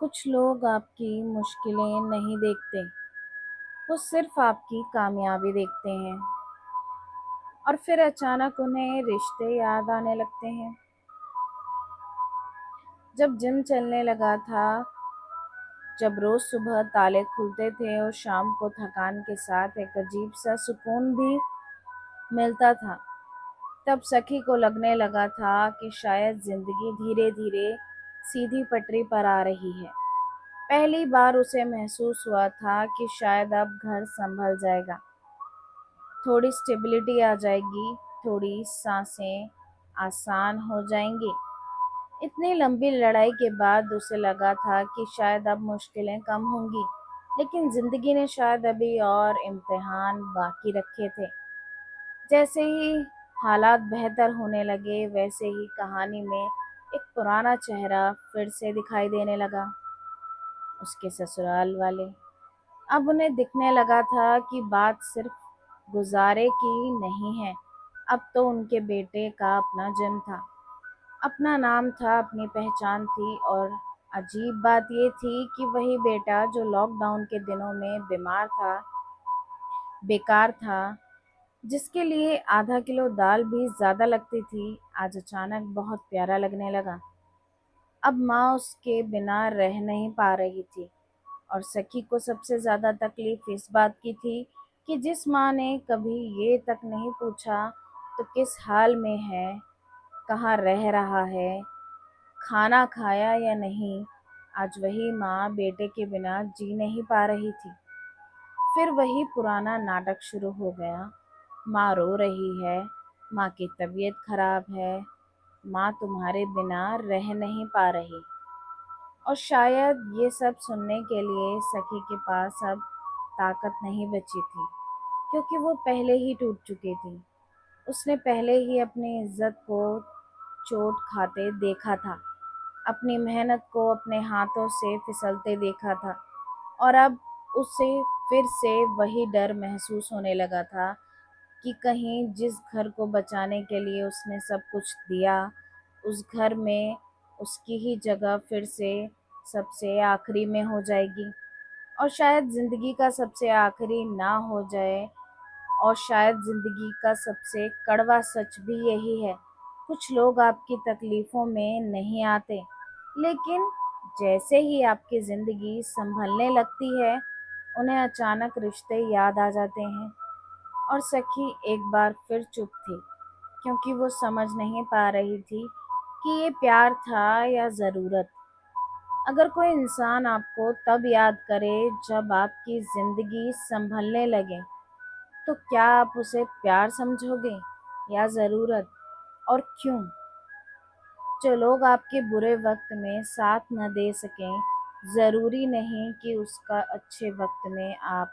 कुछ लोग आपकी मुश्किलें नहीं देखते, वो सिर्फ आपकी कामयाबी देखते हैं। और फिर अचानक उन्हें रिश्ते याद आने लगते हैं। जब जिम चलने लगा था, जब रोज सुबह ताले खुलते थे और शाम को थकान के साथ एक अजीब सा सुकून भी मिलता था, तब सखी को लगने लगा था कि शायद जिंदगी धीरे धीरे सीधी पटरी पर आ रही है। पहली बार उसे महसूस हुआ था कि शायद अब घर संभल जाएगा, थोड़ी स्टेबिलिटी आ जाएगी, थोड़ी सांसें आसान हो जाएंगी। इतनी लंबी लड़ाई के बाद उसे लगा था कि शायद अब मुश्किलें कम होंगी, लेकिन जिंदगी ने शायद अभी और इम्तिहान बाकी रखे थे। जैसे ही हालात बेहतर होने लगे, वैसे ही कहानी में एक पुराना चेहरा फिर से दिखाई देने लगा, उसके ससुराल वाले। अब उन्हें दिखने लगा था कि बात सिर्फ गुजारे की नहीं है, अब तो उनके बेटे का अपना जिम था, अपना नाम था, अपनी पहचान थी। और अजीब बात ये थी कि वही बेटा जो लॉकडाउन के दिनों में बीमार था, बेकार था, जिसके लिए आधा किलो दाल भी ज़्यादा लगती थी, आज अचानक बहुत प्यारा लगने लगा। अब माँ उसके बिना रह नहीं पा रही थी। और सखी को सबसे ज़्यादा तकलीफ इस बात की थी कि जिस माँ ने कभी ये तक नहीं पूछा तो किस हाल में है, कहाँ रह रहा है, खाना खाया या नहीं, आज वही माँ बेटे के बिना जी नहीं पा रही थी। फिर वही पुराना नाटक शुरू हो गया। माँ रो रही है, माँ की तबीयत खराब है, माँ तुम्हारे बिना रह नहीं पा रही। और शायद ये सब सुनने के लिए सखी के पास अब ताकत नहीं बची थी, क्योंकि वो पहले ही टूट चुकी थी। उसने पहले ही अपनी इज्जत को चोट खाते देखा था, अपनी मेहनत को अपने हाथों से फिसलते देखा था। और अब उसे फिर से वही डर महसूस होने लगा था कि कहीं जिस घर को बचाने के लिए उसने सब कुछ दिया, उस घर में उसकी ही जगह फिर से सबसे आखिरी में हो जाएगी। और शायद ज़िंदगी का सबसे आखिरी ना हो जाए। और शायद ज़िंदगी का सबसे कड़वा सच भी यही है, कुछ लोग आपकी तकलीफ़ों में नहीं आते, लेकिन जैसे ही आपकी ज़िंदगी संभलने लगती है, उन्हें अचानक रिश्ते याद आ जाते हैं। और सखी एक बार फिर चुप थी, क्योंकि वो समझ नहीं पा रही थी कि ये प्यार था या ज़रूरत। अगर कोई इंसान आपको तब याद करे जब आपकी ज़िंदगी संभलने लगे, तो क्या आप उसे प्यार समझोगे या ज़रूरत? और क्यों? जो लोग आपके बुरे वक्त में साथ न दे सकें, ज़रूरी नहीं कि उसका अच्छे वक्त में आप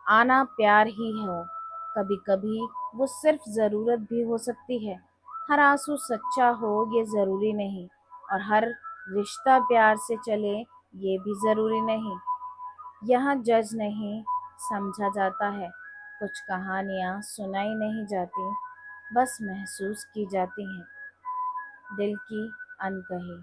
आना प्यार ही हो। कभी कभी वो सिर्फ ज़रूरत भी हो सकती है। हर आंसू सच्चा हो ये ज़रूरी नहीं, और हर रिश्ता प्यार से चले ये भी ज़रूरी नहीं। यहाँ जज नहीं समझा जाता है, कुछ कहानियाँ सुनाई नहीं जाती, बस महसूस की जाती हैं, दिल की अनकही।